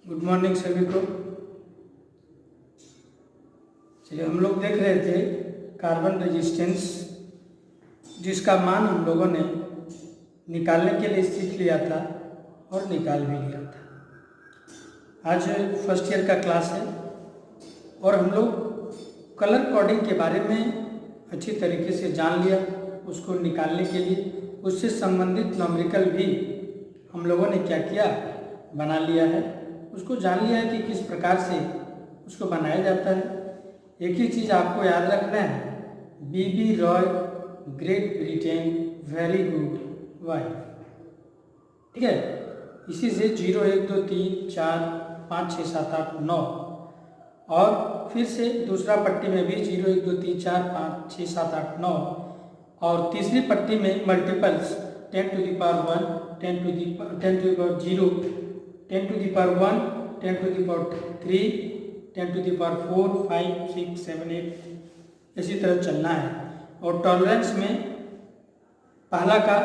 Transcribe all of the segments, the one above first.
Good morning सभी को। चलिए, हम लोग देख रहे थे कार्बन रेजिस्टेंस, जिसका मान हम लोगों ने निकालने के लिए सीख लिया था और निकाल भी लिया था। आज फर्स्ट ईयर का क्लास है और हम लोग कलर कोडिंग के बारे में अच्छी तरीके से जान लिया। उसको निकालने के लिए उससे संबंधित न्यूमेरिकल भी हम लोगों ने क्या किया, बना लिया है। उसको जान लिया है कि किस प्रकार से उसको बनाया जाता है। एक ही चीज़ आपको याद रखना है, B B Roy, Great Britain, very good wife. ठीक है, इसी से 0 1 2 3 4 5 6 7 8 9 और फिर से दूसरा पट्टी में भी 0 1 2 3 4 5 6 7 8 9 और तीसरी पट्टी में multiples 10 to the power 1, 10 to the power 0, 10 to the power 1, 10 to the power 3, 10 to the power 4, 5, 6, 7, 8 इसी तरह चलना है। और टॉलरेंस में पहला का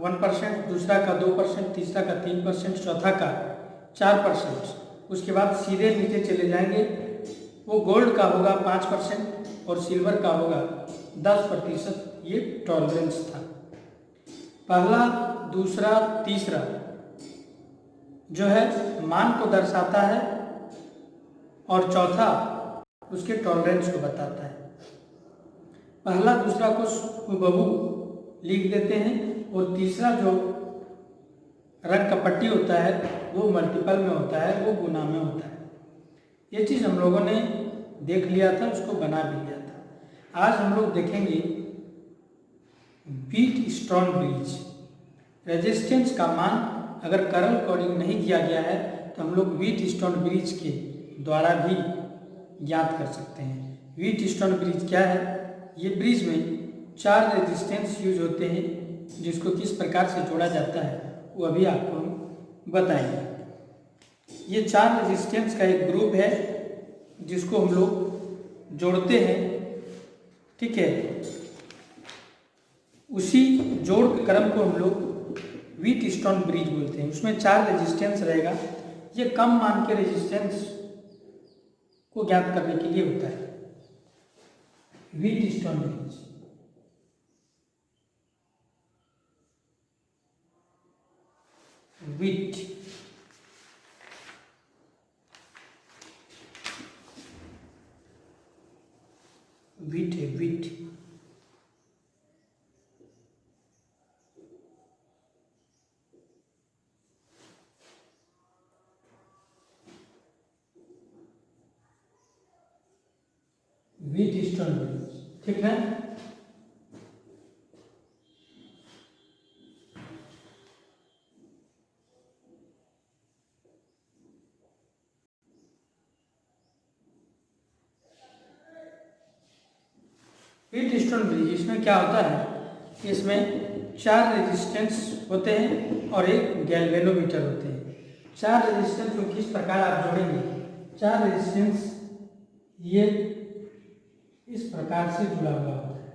1%, दूसरा का 2%, तीसरा का 3%, चौथा का 4%। उसके बाद सीधे नीचे चले जाएंगे। वो गोल्ड का होगा 5% और सिल्वर का होगा 10%। ये टॉलरेंस था। पहला, दूसरा, तीसरा जो है मान को दर्शाता है और चौथा उसके टॉलरेंस को बताता है। पहला दूसरा को हुबहू लिख देते हैं और तीसरा जो रंग का पट्टी होता है वो मल्टीपल में होता है, वो गुना में होता है। ये चीज़ हम लोगों ने देख लिया था, उसको बना भी लिया था। आज हम लोग देखेंगे व्हीटस्टोन ब्रिज। रेजिस्टेंस का मान अगर कलर कोडिंग नहीं किया गया है तो हम लोग व्हीटस्टोन ब्रिज के द्वारा भी याद कर सकते हैं। व्हीटस्टोन ब्रिज क्या है? ये ब्रिज में 4 रेजिस्टेंस यूज होते हैं, जिसको किस प्रकार से जोड़ा जाता है वो अभी आपको हम बताएंगे। ये 4 रेजिस्टेंस का एक ग्रुप है जिसको हम लोग जोड़ते हैं। ठीक है, उसी जोड़ क्रम को हम लोग व्हीटस्टोन ब्रिज बोलते हैं। उसमें 4 रेजिस्टेंस रहेगा। ये कम मान के रेजिस्टेंस को ज्ञात करने के लिए होता है व्हीटस्टोन ब्रिज। व्हीट व्हीट है, व्हीट। व्हीटस्टोन ब्रिज, ठीक है। व्हीटस्टोन ब्रिज, इसमें क्या होता है, इसमें 4 रेजिस्टेंस होते हैं और एक गैल्वेनोमीटर होते हैं। 4 रेजिस्टेंस को किस प्रकार आप जोड़ेंगे? 4 रेजिस्टेंस ये इस प्रकार से जुड़ा हुआ होता है।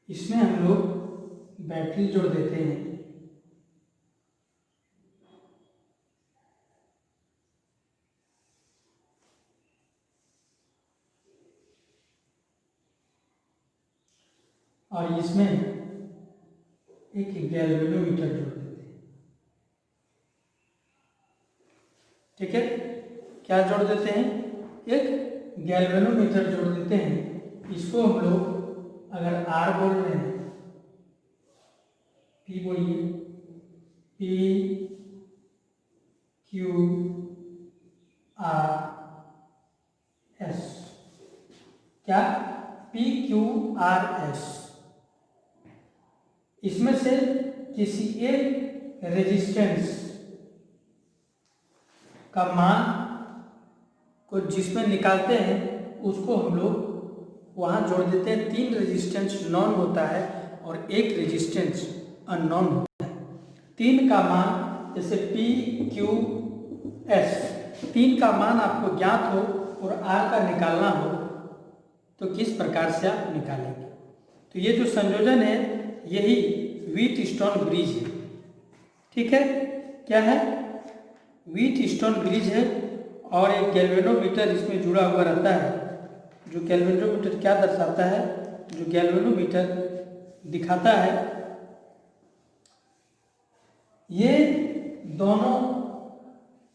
इसमें हम लोग बैटरी जोड़ देते हैं। और इसमें एक गैल्वेनोमीटर जोड़ देते हैं। ठीक है, क्या जोड़ देते हैं? एक गैल्वेनोमीटर जोड़ देते हैं। इसको हम लोग अगर आर बोल रहे हैं, पी बोलिए, पी क्यू आर एस। क्या? P Q R S. इसमें से किसी एक रेजिस्टेंस का मान को जिसमें निकालते हैं उसको हम लोग वहाँ जोड़ देते हैं। 3 रेजिस्टेंस नॉन होता है और एक रेजिस्टेंस अननोन होता है। 3 का मान जैसे पी क्यू एस, 3 का मान आपको ज्ञात हो और आर का निकालना हो तो किस प्रकार से आप निकालेंगे। तो ये जो संयोजन है यही व्हीट स्टोन ब्रिज है। ठीक है, क्या है, व्हीट स्टोन ब्रिज है। और एक गैल्वेनोमीटर इसमें जुड़ा हुआ रहता है। जो गैल्वेनोमीटर क्या दर्शाता है, जो गैल्वेनोमीटर दिखाता है ये दोनों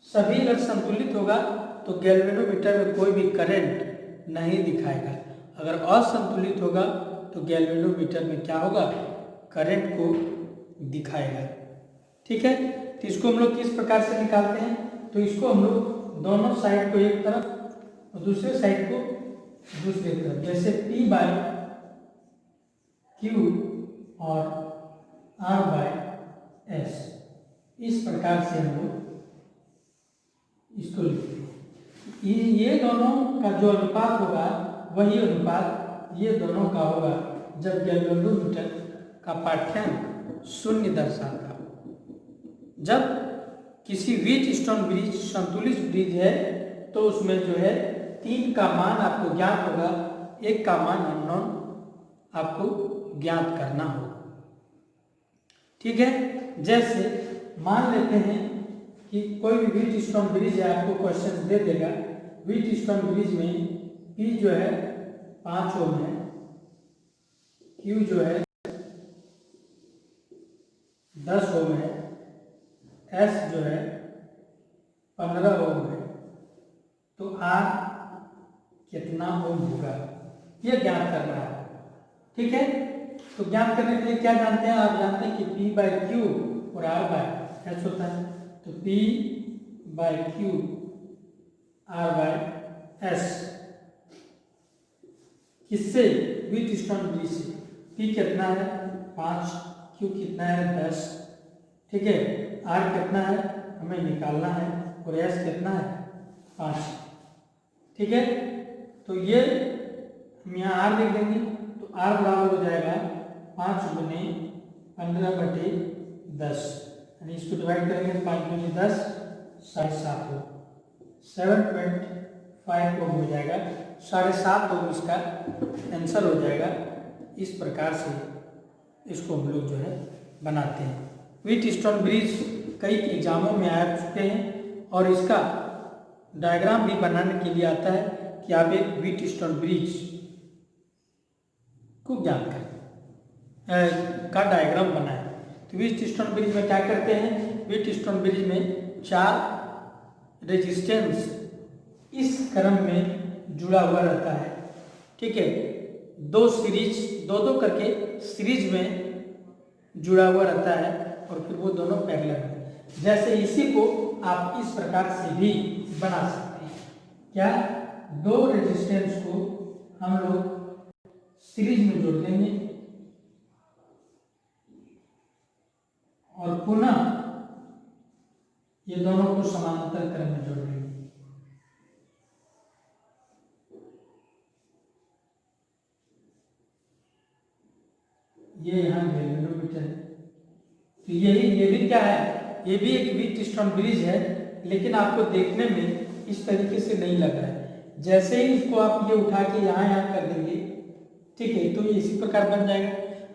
सभी अगर संतुलित होगा तो गैल्वेनोमीटर में कोई भी करंट नहीं दिखाएगा। अगर असंतुलित होगा तो गैल्वेनोमीटर में क्या होगा, करंट को दिखाएगा। ठीक है, तो इसको हम लोग किस प्रकार से निकालते हैं, तो इसको हम लोग दोनों साइड को एक तरफ और दूसरे साइड को दूसरी तरफ, जैसे P बाय क्यू और R बाय एस, इस प्रकार से हम लोग इसको लिखते हैं। ये दोनों का जो अनुपात होगा वही अनुपात ये दोनों का होगा जब गैल्वेनोमीटर का पाठ्यांक 0 दर्शाता हो। जब किसी व्हीट स्टोन ब्रिज संतुलित ब्रिज है तो उसमें जो है 3 का मान आपको ज्ञात होगा, 1 का मान अननोन आपको ज्ञात करना होगा। ठीक है, जैसे मान लेते हैं कि कोई भी व्हीट स्टोन ब्रिज है, आपको क्वेश्चन दे देगा व्हीट स्टोन ब्रिज में P जो है 5 ओम है, Q जो है 10 ओम है, S जो है 15 ओम है, तो R कितना ओम होगा ये ज्ञात करना है। ठीक है, तो ज्ञात करने के लिए क्या जानते हैं, आप जानते हैं कि P बाय क्यू और R बाय एस होता है। तो P by Q R by S किससे, व्हीट स्टोन ब्रिज से। P कितना है 5, Q कितना है 10, ठीक है, R कितना है हमें निकालना है और S कितना है 5। ठीक है, तो ये हम यहाँ R लिख देंगे तो R बराबर हो जाएगा 5 गुने 15/10, यानी इसको डिवाइड करेंगे 5 गुने 10 7.5 हो, 7.5 ओम हो जाएगा, 7.5 ओम इसका आंसर हो जाएगा। इस प्रकार से इसको हम लोग जो है बनाते हैं। व्हीट स्टोन ब्रिज कई एग्जामों में आ चुके हैं और इसका डायग्राम भी बनाने के लिए आता है कि आप एक व्हीट स्टोन ब्रिज को ज्ञात करें का डायग्राम बनाएं। तो व्हीट स्टोन ब्रिज में क्या करते हैं, व्हीट स्टोन ब्रिज में 4 रेजिस्टेंस इस क्रम में जुड़ा हुआ रहता है। ठीक है, 2 सीरीज 2-2 करके सीरीज में जुड़ा हुआ रहता है और फिर वो दोनों पैरेलल में। जैसे इसी को आप इस प्रकार से भी बना सकते हैं, क्या 2 रेजिस्टेंस को हम लोग सीरीज में जोड़ देंगे और पुनः ये दोनों को समांतर क्रम में जोड़ देंगे। ये यहाँ गैल्वेनोमीटर है, तो ये भी क्या है, ये भी एक व्हीट स्टोन ब्रिज है, लेकिन आपको देखने में इस तरीके से नहीं लग रहा है। जैसे ही इसको आप ये उठा के यहाँ कर देंगे, ठीक है, तो ये इसी प्रकार बन जाएगा।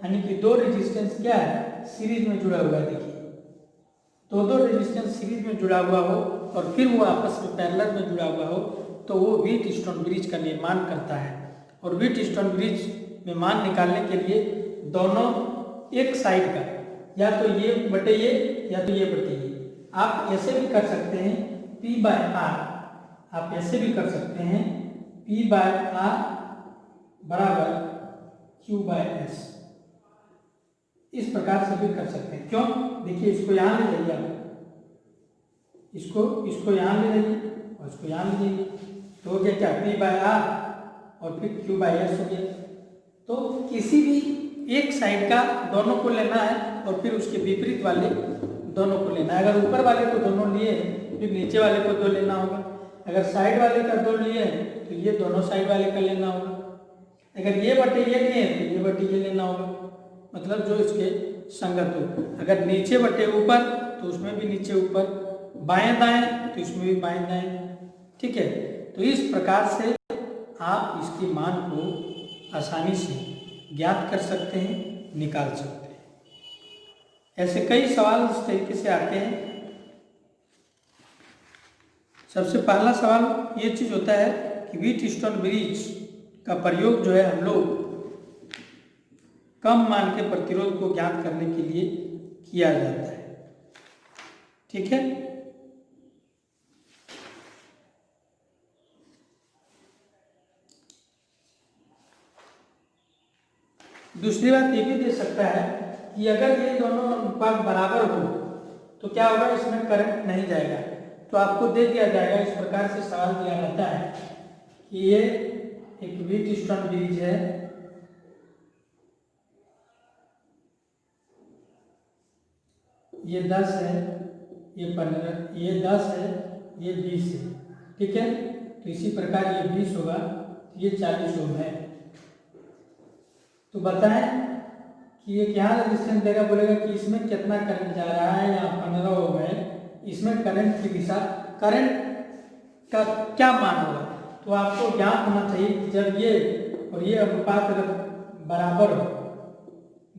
यानी कि 2 रेजिस्टेंस क्या है, सीरीज में जुड़ा हुआ है। देखिए 2 रेजिस्टेंस सीरीज में जुड़ा हुआ हो और फिर वो आपस में पैरेलल में जुड़ा हुआ हो तो वो व्हीट स्टोन ब्रिज का निर्माण करता है। और व्हीट स्टोन ब्रिज में मान निकालने के लिए दोनों एक साइड का, या तो ये बटे ये या तो ये बटे ये, आप ऐसे भी कर सकते हैं P बाय R, आप ऐसे भी कर सकते हैं P बाय R बराबर Q बाय S, इस प्रकार से भी कर सकते हैं। क्यों, देखिए इसको यहाँ ले जाइए आप, इसको यहाँ ले जाइए और इसको यहाँ ले जाइए, तो हो गया क्या P बाय R और फिर Q बाय S हो गया। तो किसी भी एक साइड का दोनों को लेना है और फिर उसके विपरीत वाले दोनों को लेना है। अगर ऊपर वाले को दोनों लिए फिर नीचे वाले को 2 लेना होगा। अगर साइड वाले का 2 लिए तो ये दोनों साइड वाले का लेना होगा। अगर ये बटे ये लिए तो ये बटे ये लेना होगा, मतलब जो इसके संगत हो। अगर नीचे बटे ऊपर तो उसमें भी नीचे ऊपर, बाएं दाएं तो इसमें भी बाएं दाएं। ठीक है, तो इस प्रकार से आप इसके मान को आसानी से ज्ञात कर सकते हैं, निकाल सकते हैं। ऐसे कई सवाल इस तरीके से आते हैं। सबसे पहला सवाल ये चीज होता है कि व्हीटस्टोन ब्रिज का प्रयोग जो है हम लोग कम मान के प्रतिरोध को ज्ञात करने के लिए किया जाता है। ठीक है, दूसरी बात ये भी दे सकता है कि अगर ये दोनों अनुपात बराबर हो तो क्या होगा, इसमें करंट नहीं जाएगा। तो आपको दे दिया जाएगा, इस प्रकार से सवाल दिया जाता है कि ये एक व्हीटस्टोन ब्रिज है, ये 10 है, ये 15, ये 10 है, ये 20 है। ठीक है, तो इसी प्रकार ये 20 होगा, ये 40 ओम है। तो बताएं कि ये क्या रेजिस्टेंस देगा, बोलेगा कि इसमें कितना करंट जा रहा है, यहाँ 15 ओम है, इसमें करंट की दिशा, करंट का क्या मान होगा। तो आपको ज्ञात होना चाहिए कि जब ये और ये अनुपात अगर बराबर हो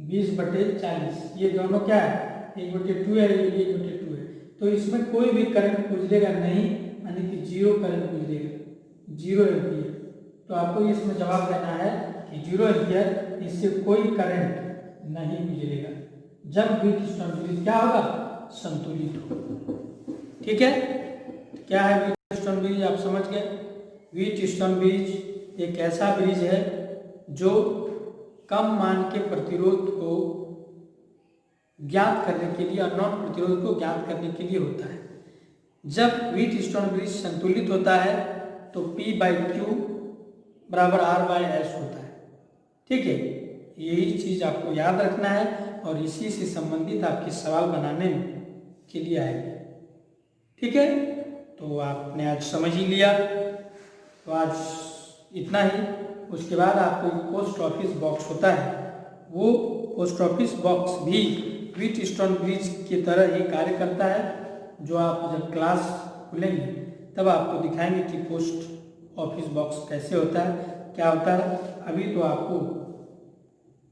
20/40, ये दोनों क्या है, 1/2 है, ये 1/2 है, तो इसमें कोई भी करंट गुजरेगा नहीं, यानी कि 0 करंट गुजरेगा, 0 एम्पियर। तो आपको इसमें जवाब देना है कि 0 एम्पियर, इससे कोई करंट नहीं गुजरेगा जब व्हीटस्टोन ब्रिज क्या होगा, संतुलित हो। ठीक है, क्या है व्हीटस्टोन ब्रिज, आप समझ गए। व्हीटस्टोन ब्रिज एक ऐसा ब्रिज है जो कम मान के प्रतिरोध को ज्ञात करने के लिए और नॉन प्रतिरोध को ज्ञात करने के लिए होता है। जब व्हीटस्टोन ब्रिज संतुलित होता है तो P/Q बराबर R/S होता है। ठीक है, यही चीज आपको याद रखना है और इसी से संबंधित आपके सवाल बनाने के लिए आएंगे। ठीक है, तो आपने आज समझ ही लिया, तो आज इतना ही। उसके बाद आपको पोस्ट ऑफिस बॉक्स होता है, वो पोस्ट ऑफिस बॉक्स भी व्हीटस्टोन ब्रिज की तरह ही कार्य करता है, जो आप जब क्लास खुलेंगे तब आपको दिखाएंगे कि पोस्ट ऑफिस बॉक्स कैसे होता है, क्या होता है। अभी तो आपको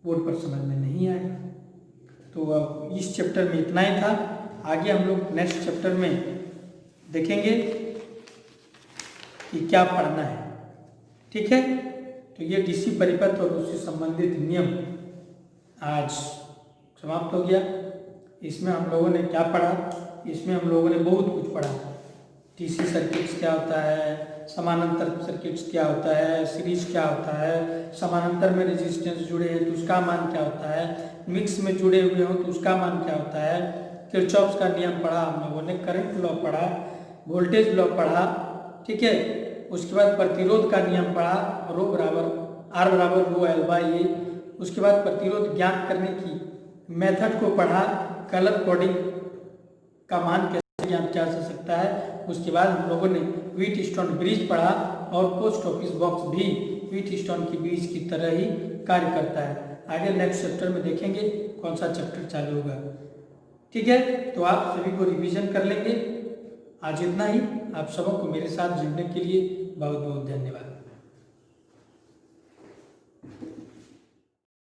बोर्ड पर समझ में नहीं आएगा। तो अब इस चैप्टर में इतना ही था, आगे हम लोग नेक्स्ट चैप्टर में देखेंगे कि क्या पढ़ना है। ठीक है, तो ये डीसी परिपथ और उससे संबंधित नियम आज समाप्त हो गया। इसमें हम लोगों ने क्या पढ़ा, इसमें हम लोगों ने बहुत कुछ पढ़ा। डीसी सर्किट्स क्या होता है, समानांतर सर्किट्स क्या होता है, सीरीज क्या होता है, समानांतर में रेजिस्टेंस जुड़े हैं तो उसका मान क्या होता है, मिक्स में जुड़े हुए हो तो उसका मान क्या होता है, किरचॉफ्स का नियम पढ़ा हम लोगों ने, करंट लॉ पढ़ा, वोल्टेज लॉ पढ़ा। ठीक है, उसके बाद प्रतिरोध का नियम पढ़ा, रो बराबर आर बराबर रो एल बाई ए। उसके बाद प्रतिरोध ज्ञात करने की मेथड को पढ़ा, कलर कोडिंग का मान कैसे ज्ञात किया जा सकता है। उसके बाद हम लोगों ने व्हीटस्टोन ब्रिज पढ़ा और पोस्ट ऑफिस बॉक्स भी व्हीटस्टोन की ब्रिज की तरह ही कार्य करता है। आगे नेक्स्ट चैप्टर में देखेंगे कौन सा चैप्टर चालू होगा। ठीक है, तो आप सभी को रिवीजन कर लेंगे। आज इतना ही। आप सबों को मेरे साथ जुड़ने के लिए बहुत बहुत धन्यवाद।